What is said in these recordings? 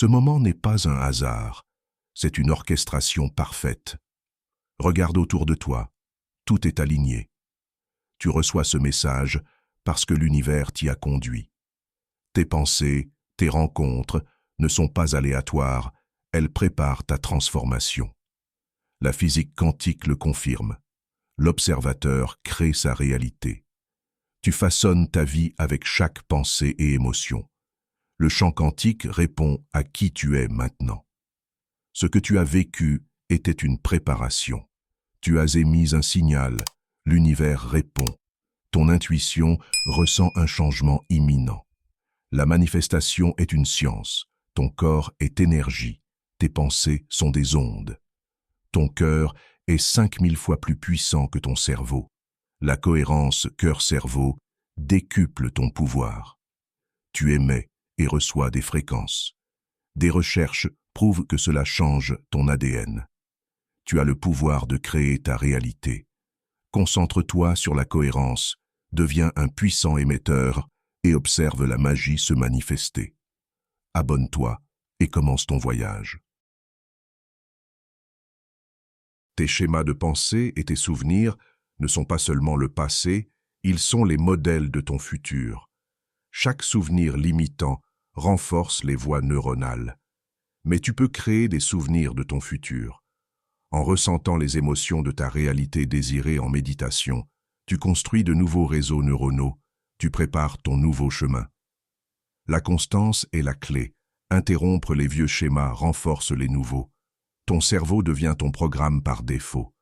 Ce moment n'est pas un hasard, c'est une orchestration parfaite. Regarde autour de toi, tout est aligné. Tu reçois ce message parce que l'univers t'y a conduit. Tes pensées, tes rencontres ne sont pas aléatoires, elles préparent ta transformation. La physique quantique le confirme. L'observateur crée sa réalité. Tu façonnes ta vie avec chaque pensée et émotion. Le champ quantique répond à qui tu es maintenant. Ce que tu as vécu était une préparation. Tu as émis un signal, l'univers répond. Ton intuition ressent un changement imminent. La manifestation est une science, ton corps est énergie, tes pensées sont des ondes. Ton cœur est 5000 fois plus puissant que ton cerveau. La cohérence cœur-cerveau décuple ton pouvoir. Tu émets et reçois des fréquences. Des recherches prouvent que cela change ton ADN. Tu as le pouvoir de créer ta réalité. Concentre-toi sur la cohérence, deviens un puissant émetteur et observe la magie se manifester. Abonne-toi et commence ton voyage. Tes schémas de pensée et tes souvenirs ne sont pas seulement le passé, ils sont les modèles de ton futur. Chaque souvenir limitant renforce les voies neuronales. Mais tu peux créer des souvenirs de ton futur. En ressentant les émotions de ta réalité désirée en méditation, tu construis de nouveaux réseaux neuronaux, tu prépares ton nouveau chemin. La constance est la clé. Interrompre les vieux schémas renforce les nouveaux. Ton cerveau devient ton programme par défaut.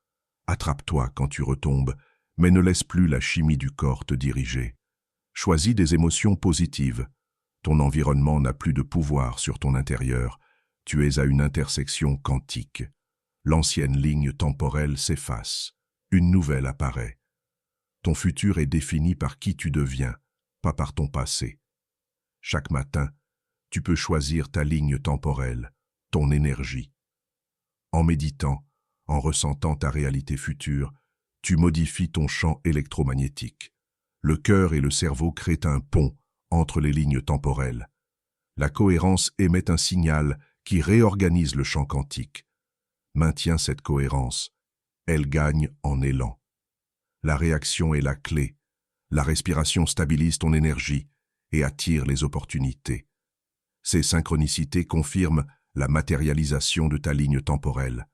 Attrape-toi quand tu retombes, mais ne laisse plus la chimie du corps te diriger. Choisis des émotions positives. Ton environnement n'a plus de pouvoir sur ton intérieur. Tu es à une intersection quantique. L'ancienne ligne temporelle s'efface. Une nouvelle apparaît. Ton futur est défini par qui tu deviens, pas par ton passé. Chaque matin, tu peux choisir ta ligne temporelle, ton énergie. En méditant, en ressentant ta réalité future, tu modifies ton champ électromagnétique. Le cœur et le cerveau créent un pont entre les lignes temporelles. La cohérence émet un signal qui réorganise le champ quantique. Maintiens cette cohérence. Elle gagne en élan. La réaction est la clé. La respiration stabilise ton énergie et attire les opportunités. Ces synchronicités confirment la matérialisation de ta ligne temporelle.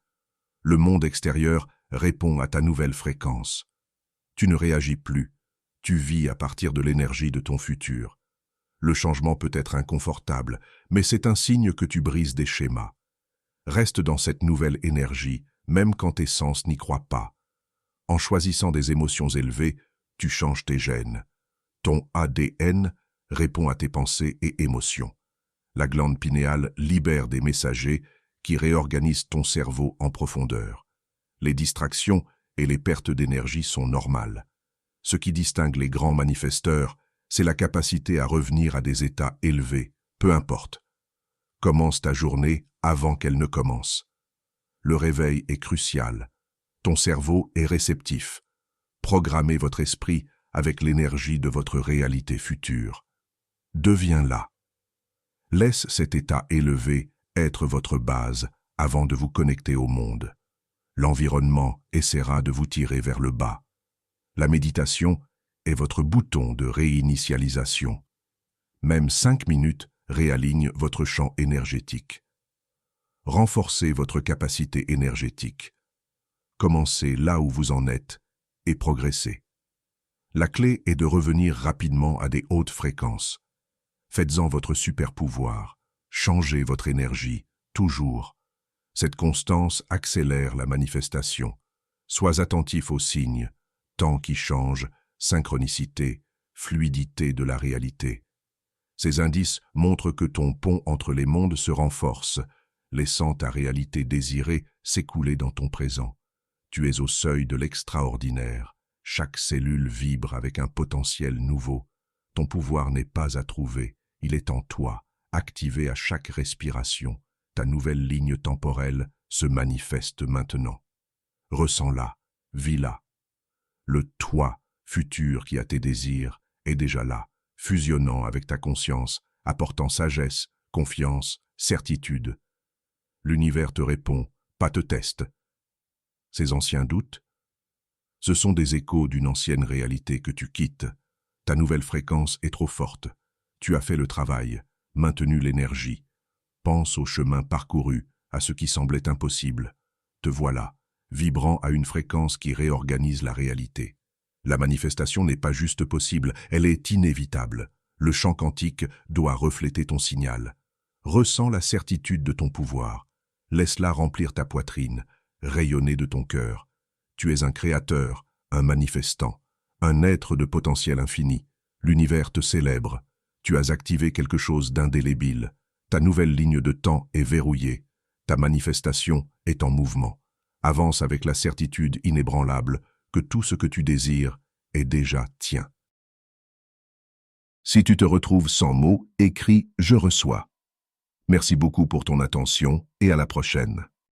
Le monde extérieur répond à ta nouvelle fréquence. Tu ne réagis plus, tu vis à partir de l'énergie de ton futur. Le changement peut être inconfortable, mais c'est un signe que tu brises des schémas. Reste dans cette nouvelle énergie, même quand tes sens n'y croient pas. En choisissant des émotions élevées, tu changes tes gènes. Ton ADN répond à tes pensées et émotions. La glande pinéale libère des messagers qui réorganisent ton cerveau en profondeur. Les distractions et les pertes d'énergie sont normales. Ce qui distingue les grands manifesteurs, c'est la capacité à revenir à des états élevés, peu importe. Commence ta journée avant qu'elle ne commence. Le réveil est crucial. Ton cerveau est réceptif. Programmez votre esprit avec l'énergie de votre réalité future. Deviens-la. Laisse cet état élevé être votre base avant de vous connecter au monde. L'environnement essaiera de vous tirer vers le bas. La méditation est votre bouton de réinitialisation. Même 5 minutes réalignent votre champ énergétique. Renforcez votre capacité énergétique. Commencez là où vous en êtes et progressez. La clé est de revenir rapidement à des hautes fréquences. Faites-en votre super pouvoir. Changez votre énergie, toujours. Cette constance accélère la manifestation. Sois attentif aux signes, temps qui change, synchronicité, fluidité de la réalité. Ces indices montrent que ton pont entre les mondes se renforce, laissant ta réalité désirée s'écouler dans ton présent. Tu es au seuil de l'extraordinaire. Chaque cellule vibre avec un potentiel nouveau. Ton pouvoir n'est pas à trouver, il est en toi, activé à chaque respiration. Ta nouvelle ligne temporelle se manifeste maintenant. Ressens-la, vis-la. Le toi futur qui a tes désirs est déjà là, fusionnant avec ta conscience, apportant sagesse, confiance, certitude. L'univers te répond, pas te teste. Ces anciens doutes, ce sont des échos d'une ancienne réalité que tu quittes. Ta nouvelle fréquence est trop forte. Tu as fait le travail, maintenu l'énergie. Pense au chemin parcouru, à ce qui semblait impossible. Te voilà, vibrant à une fréquence qui réorganise la réalité. La manifestation n'est pas juste possible, elle est inévitable. Le champ quantique doit refléter ton signal. Ressens la certitude de ton pouvoir. Laisse-la remplir ta poitrine, rayonner de ton cœur. Tu es un créateur, un manifestant, un être de potentiel infini. L'univers te célèbre. Tu as activé quelque chose d'indélébile. Ta nouvelle ligne de temps est verrouillée. Ta manifestation est en mouvement. Avance avec la certitude inébranlable que tout ce que tu désires est déjà tien. Si tu te retrouves sans mots, écris « Je reçois ». Merci beaucoup pour ton attention et à la prochaine.